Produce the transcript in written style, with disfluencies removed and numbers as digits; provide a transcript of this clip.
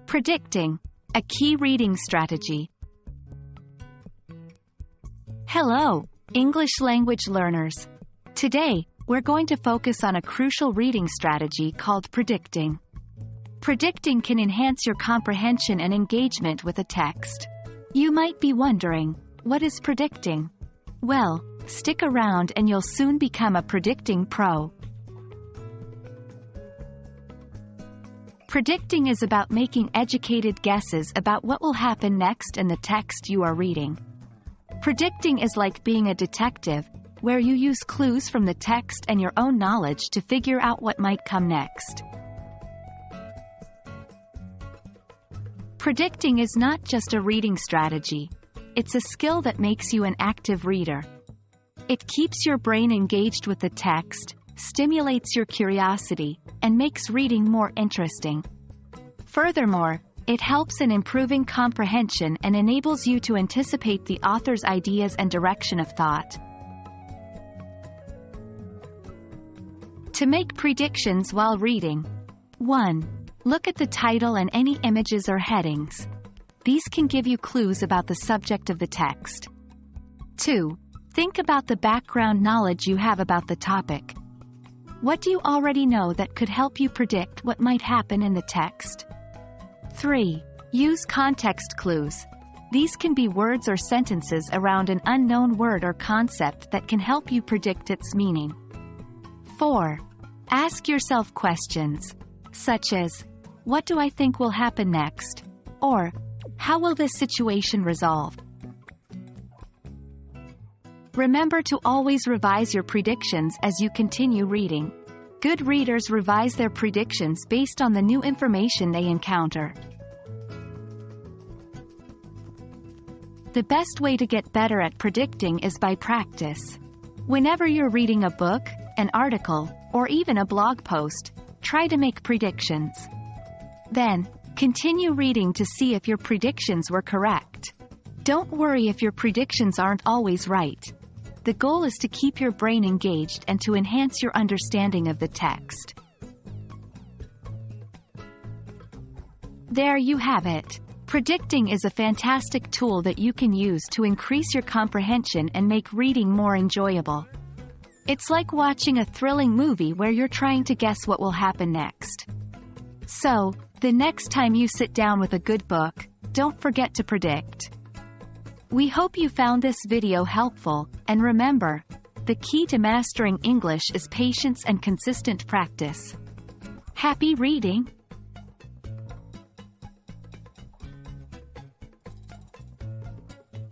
Predicting, a key reading strategy. Hello, English language learners. Today, we're going to focus on a crucial reading strategy called predicting. Predicting can enhance your comprehension and engagement with a text. You might be wondering, what is predicting? Well, stick around and you'll soon become a predicting pro. Predicting is about making educated guesses about what will happen next in the text you are reading. Predicting is like being a detective, where you use clues from the text and your own knowledge to figure out what might come next. Predicting is not just a reading strategy. It's a skill that makes you an active reader. It keeps your brain engaged with the text, stimulates your curiosity, and makes reading more interesting. Furthermore, it helps in improving comprehension and enables you to anticipate the author's ideas and direction of thought. To make predictions while reading. 1. Look at the title and any images or headings. These can give you clues about the subject of the text. 2. Think about the background knowledge you have about the topic. What do you already know that could help you predict what might happen in the text? 3. Use context clues. These can be words or sentences around an unknown word or concept that can help you predict its meaning. 4. Ask yourself questions, such as, what do I think will happen next? Or, how will this situation resolve? Remember to always revise your predictions as you continue reading. Good readers revise their predictions based on the new information they encounter. The best way to get better at predicting is by practice. Whenever you're reading a book, an article, or even a blog post, try to make predictions. Then, continue reading to see if your predictions were correct. Don't worry if your predictions aren't always right. The goal is to keep your brain engaged and to enhance your understanding of the text. There you have it. Predicting is a fantastic tool that you can use to increase your comprehension and make reading more enjoyable. It's like watching a thrilling movie where you're trying to guess what will happen next. So, the next time you sit down with a good book, don't forget to predict. We hope you found this video helpful, and remember, the key to mastering English is patience and consistent practice. Happy reading!